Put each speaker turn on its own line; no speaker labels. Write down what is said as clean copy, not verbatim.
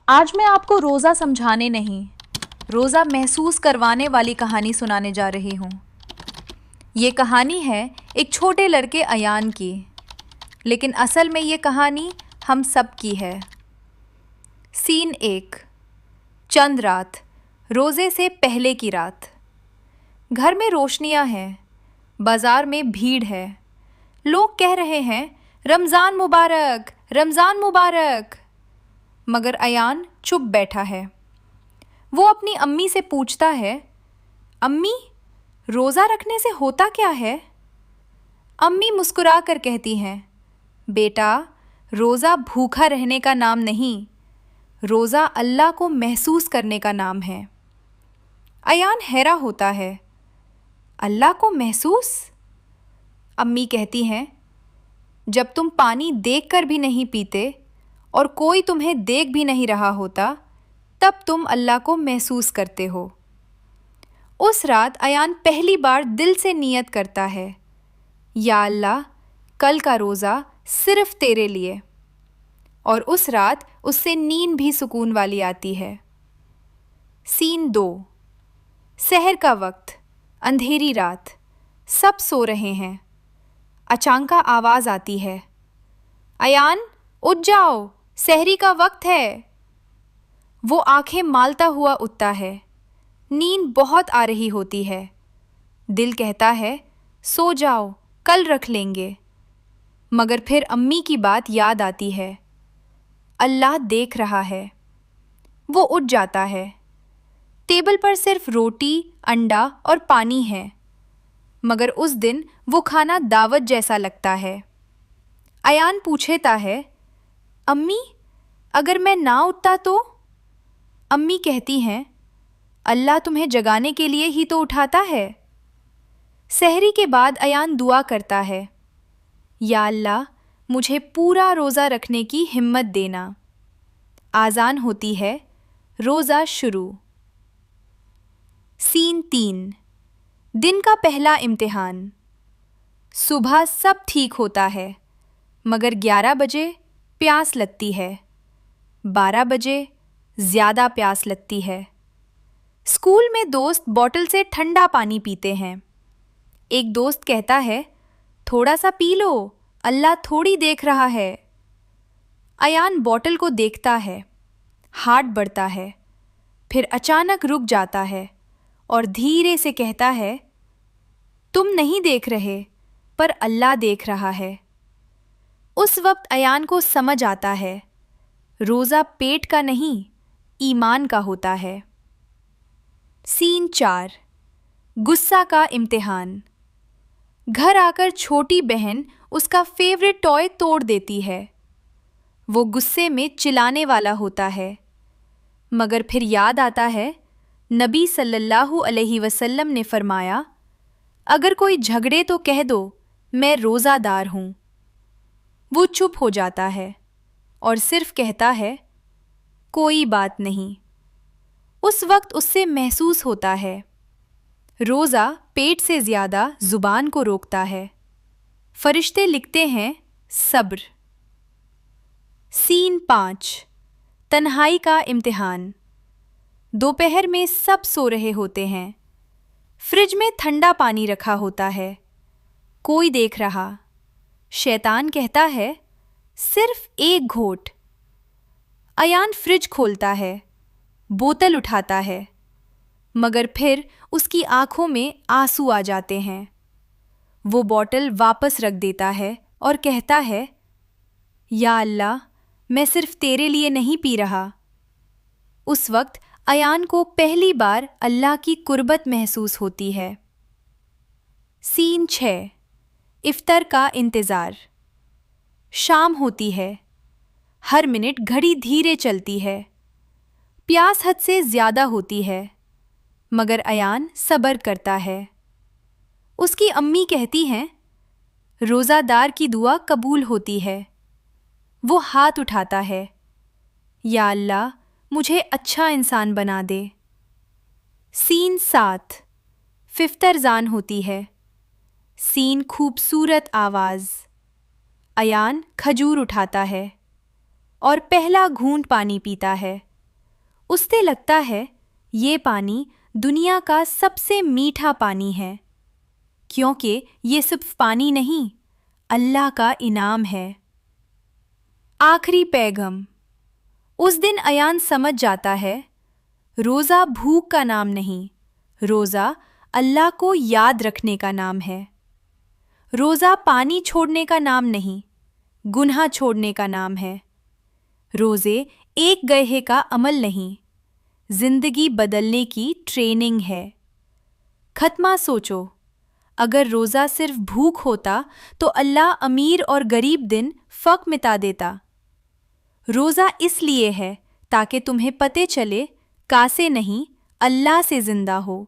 आज मैं आपको रोज़ा समझाने नहीं, रोज़ा महसूस करवाने वाली कहानी सुनाने जा रही हूँ। ये कहानी है एक छोटे लड़के अयान की, लेकिन असल में ये कहानी हम सब की है। सीन 1। चंद रात, रोज़े से पहले की रात। घर में रोशनियाँ हैं, बाज़ार में भीड़ है। लोग कह रहे हैं रमज़ान मुबारक, रमज़ान मुबारक। मगर अयान चुप बैठा है। वो अपनी अम्मी से पूछता है, अम्मी, रोज़ा रखने से होता क्या है? अम्मी मुस्कुरा कर कहती हैं, बेटा, रोज़ा भूखा रहने का नाम नहीं, रोज़ा अल्लाह को महसूस करने का नाम है। अयान हैरा होता है, अल्लाह को महसूस? अम्मी कहती हैं, जब तुम पानी देखकर भी नहीं पीते और कोई तुम्हें देख भी नहीं रहा होता, तब तुम अल्लाह को महसूस करते हो। उस रात अयान पहली बार दिल से नियत करता है, या अल्लाह, कल का रोज़ा सिर्फ तेरे लिए। और उस रात उससे नींद भी सुकून वाली आती है। सीन 2। सहर का वक्त, अंधेरी रात, सब सो रहे हैं। अचानक आवाज़ आती है, अयान, उठ जाओ, सहरी का वक्त है। वो आंखें मालता हुआ उठता है। नींद बहुत आ रही होती है। दिल कहता है, सो जाओ, कल रख लेंगे। मगर फिर अम्मी की बात याद आती है, अल्लाह देख रहा है। वो उठ जाता है। टेबल पर सिर्फ रोटी, अंडा और पानी है। मगर उस दिन वो खाना दावत जैसा लगता है। अयान पूछता है, अम्मी, अगर मैं ना उठता तो? अम्मी कहती हैं, अल्लाह तुम्हें जगाने के लिए ही तो उठाता है। सहरी के बाद अयान दुआ करता है, या अल्लाह, मुझे पूरा रोज़ा रखने की हिम्मत देना। आज़ान होती है, रोज़ा शुरू। सीन 3। दिन का पहला इम्तिहान। सुबह सब ठीक होता है, मगर 11 बजे प्यास लगती है। 12 बजे ज़्यादा प्यास लगती है। स्कूल में दोस्त बोतल से ठंडा पानी पीते हैं। एक दोस्त कहता है, थोड़ा सा पी लो, अल्लाह थोड़ी देख रहा है। अयान बोतल को देखता है, हार्ट बढ़ता है, फिर अचानक रुक जाता है और धीरे से कहता है, तुम नहीं देख रहे, पर अल्लाह देख रहा है। उस वक्त अयान को समझ आता है, रोज़ा पेट का नहीं, ईमान का होता है। सीन 4। गुस्सा का इम्तिहान। घर आकर छोटी बहन उसका फेवरेट टॉय तोड़ देती है। वो गुस्से में चिल्लाने वाला होता है, मगर फिर याद आता है, नबी सल्लल्लाहु अलैहि वसल्लम ने फरमाया, अगर कोई झगड़े तो कह दो, मैं रोज़ादार हूँ। वो चुप हो जाता है और सिर्फ कहता है, कोई बात नहीं। उस वक्त उससे महसूस होता है, रोज़ा पेट से ज़्यादा ज़ुबान को रोकता है। फरिश्ते लिखते हैं, सब्र। सीन 5। तन्हाई का इम्तिहान। दोपहर में सब सो रहे होते हैं। फ्रिज में ठंडा पानी रखा होता है। कोई देख रहा। शैतान कहता है, सिर्फ एक घोट। अयान फ्रिज खोलता है, बोतल उठाता है, मगर फिर उसकी आंखों में आंसू आ जाते हैं। वो बोतल वापस रख देता है और कहता है, या अल्लाह, मैं सिर्फ तेरे लिए नहीं पी रहा। उस वक्त अयान को पहली बार अल्लाह की कुर्बत महसूस होती है। सीन 6। इफ्तार का इंतज़ार। शाम होती है। हर मिनट घड़ी धीरे चलती है। प्यास हद से ज़्यादा होती है, मगर अयान सब्र करता है। उसकी अम्मी कहती हैं, रोज़ादार की दुआ कबूल होती है। वो हाथ उठाता है, या अल्लाह, मुझे अच्छा इंसान बना दे। सीन 7। फिफ्तरजान होती है। सीन खूबसूरत आवाज़। अयान खजूर उठाता है और पहला घूंट पानी पीता है। उससे लगता है ये पानी दुनिया का सबसे मीठा पानी है, क्योंकि ये सिर्फ पानी नहीं, अल्लाह का इनाम है। आखिरी पैगाम। उस दिन अयान समझ जाता है, रोज़ा भूख का नाम नहीं, रोज़ा अल्लाह को याद रखने का नाम है। रोज़ा पानी छोड़ने का नाम नहीं, गुनाह छोड़ने का नाम है। रोज़े एक गहे का अमल नहीं, जिंदगी बदलने की ट्रेनिंग है। खत्मा सोचो, अगर रोज़ा सिर्फ भूख होता तो अल्लाह अमीर और गरीब दिन फ़र्क मिटा देता। रोज़ा इसलिए है ताकि तुम्हें पते चले कासे नहीं, अल्लाह से ज़िंदा हो।